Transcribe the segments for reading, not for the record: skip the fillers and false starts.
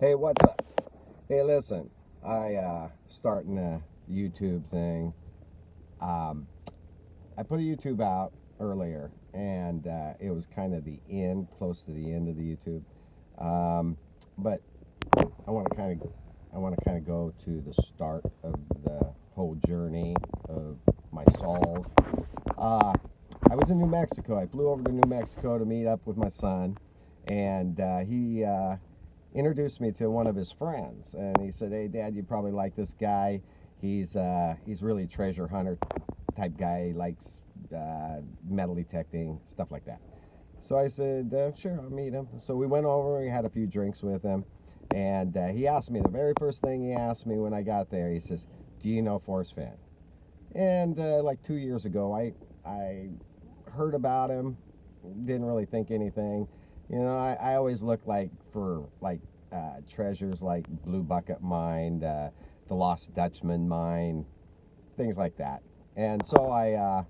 Hey, what's up? Hey, listen, starting a YouTube thing. Um, I put a YouTube out earlier, and it was kind of the end, close to the end of the YouTube. Um, but I want to kind of, I want to kind of go to the start of the whole journey of my solve. Uh, I was in New Mexico. I flew over to New Mexico to meet up with my son, and he introduced me to one of his friends, and he said, "Hey, Dad, you probably like this guy. He's really a treasure hunter type guy. He likes metal detecting stuff like that." So I said, "Sure, I'll meet him." So we went over. We had a few drinks with him, and he asked me the very first thing he asked me when I got there. He says, "Do you know Forrest Fenn?" And like 2 years ago, I heard about him, didn't really think anything. I always look like for like treasures like Blue Bucket Mine, the Lost Dutchman Mine, things like that. And so I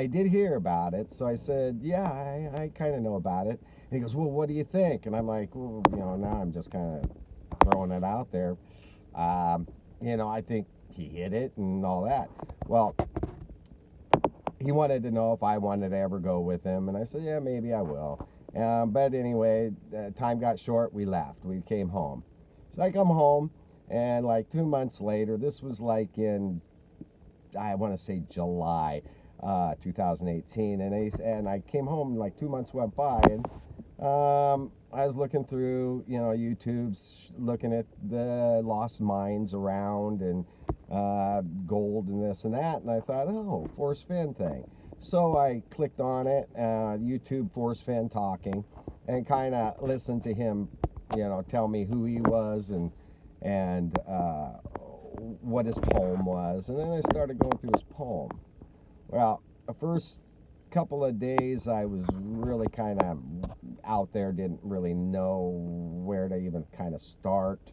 did hear about it. So I said, yeah, I kind of know about it. And he goes, well, what do you think? And I'm like, well, now I'm just kind of throwing it out there. Um, I think he hit it and all that. Well, he wanted to know if I wanted to ever go with him, and I said, yeah, maybe I will. But anyway, time got short. We left. We came home. So I come home, and like 2 months later, this was like in, I want to say July 2018, and I came home, like 2 months went by, and I was looking through, YouTube's looking at the lost mines around and gold and this and that, and I thought, oh, Forrest Fenn thing. So I clicked on it, YouTube Forrest Fenn talking, and kind of listened to him, tell me who he was and what his poem was, and then I started going through his poem. Well, the first couple of days I was really kind of out there, didn't really know where to even kind of start.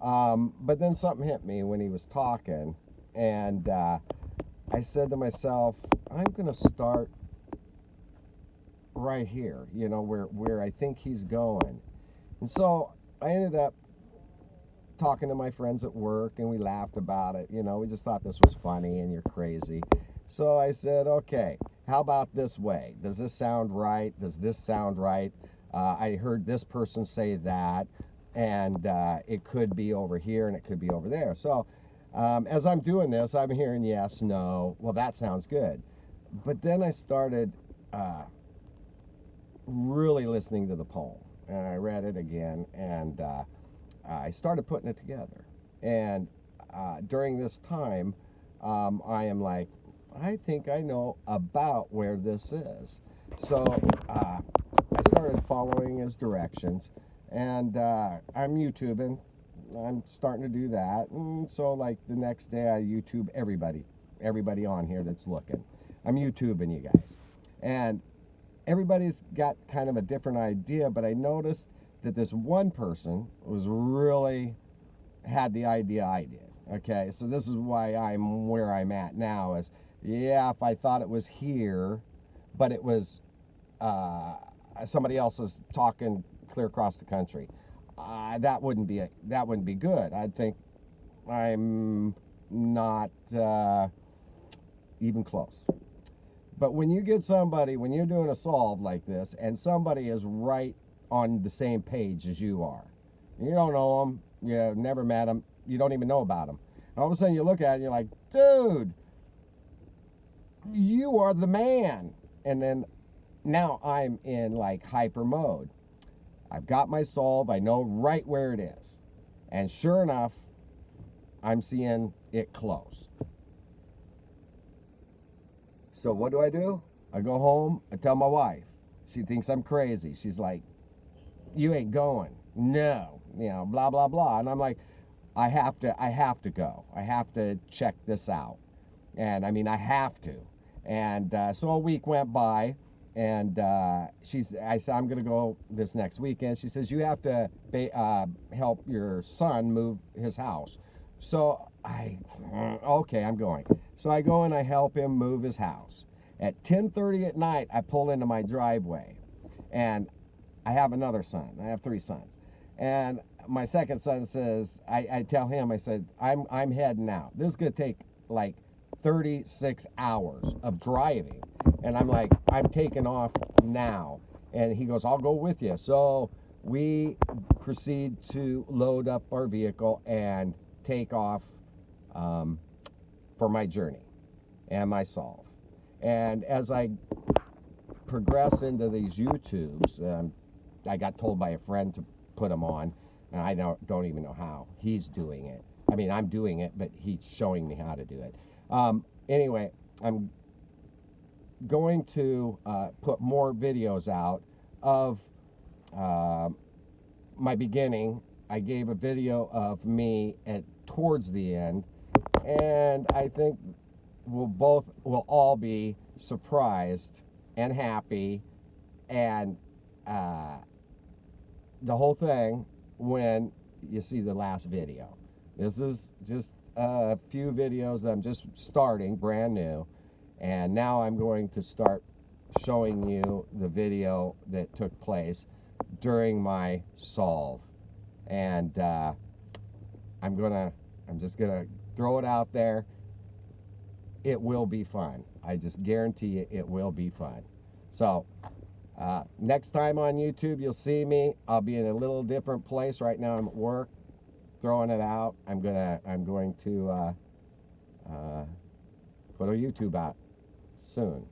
But then something hit me when he was talking, and I said to myself, I'm going to start right here, where I think he's going. And so I ended up talking to my friends at work, and we laughed about it. We just thought this was funny, and you're crazy. So I said, okay, how about this way? Does this sound right? Does this sound right? I heard this person say that, and it could be over here, and it could be over there. So as I'm doing this, I'm hearing yes, no. Well, that sounds good. But then I started really listening to the poem, and I read it again, and I started putting it together. And during this time, I am like, I think I know about where this is. So I started following his directions, and I'm YouTubing. I'm starting to do that. And so, like, the next day, I YouTube everybody on here that's looking. I'm YouTubing you guys. And everybody's got kind of a different idea, but I noticed that this one person was really had the idea I did. Okay, so this is why I'm where I'm at now. Is, yeah, if I thought it was here, but it was somebody else is talking clear across the country, that wouldn't be good. I'd think I'm not even close. But when you get somebody, when you're doing a solve like this, and somebody is right on the same page as you are, you don't know them, you've never met them, you don't even know about them. And all of a sudden you look at it and you're like, dude, you are the man. And then now I'm in like hyper mode. I've got my solve, I know right where it is. And sure enough, I'm seeing it close. So what do? I go home, I tell my wife. She thinks I'm crazy. She's like, you ain't going. No, blah, blah, blah. And I'm like, I have to go. I have to check this out. And I mean, I have to. And so a week went by, and I said, I'm going to go this next weekend. She says, you have to help your son move his house. So okay, I'm going. So I go and I help him move his house. At 10:30 at night, I pull into my driveway, and I have another son. I have 3 sons. And my second son says, I tell him, I said, I'm heading out. This is gonna take like 36 hours of driving. And I'm like, I'm taking off now. And he goes, I'll go with you. So we proceed to load up our vehicle and take off for my journey and my solve. And as I progress into these YouTubes, I got told by a friend to put them on, and I don't even know how he's doing it. I mean, I'm doing it, but he's showing me how to do it. Anyway, I'm going to put more videos out of my beginning. I gave a video of me towards the end, and I think we'll all be surprised and happy and the whole thing when you see the last video. This is just a few videos that I'm just starting, brand new, and now I'm going to start showing you the video that took place during my solve. And I'm just gonna throw it out there. It will be fun. I just guarantee you it will be fun. So next time on YouTube you'll see me. I'll be in a little different place. Right now I'm at work throwing it out. I'm going to put a YouTube out soon.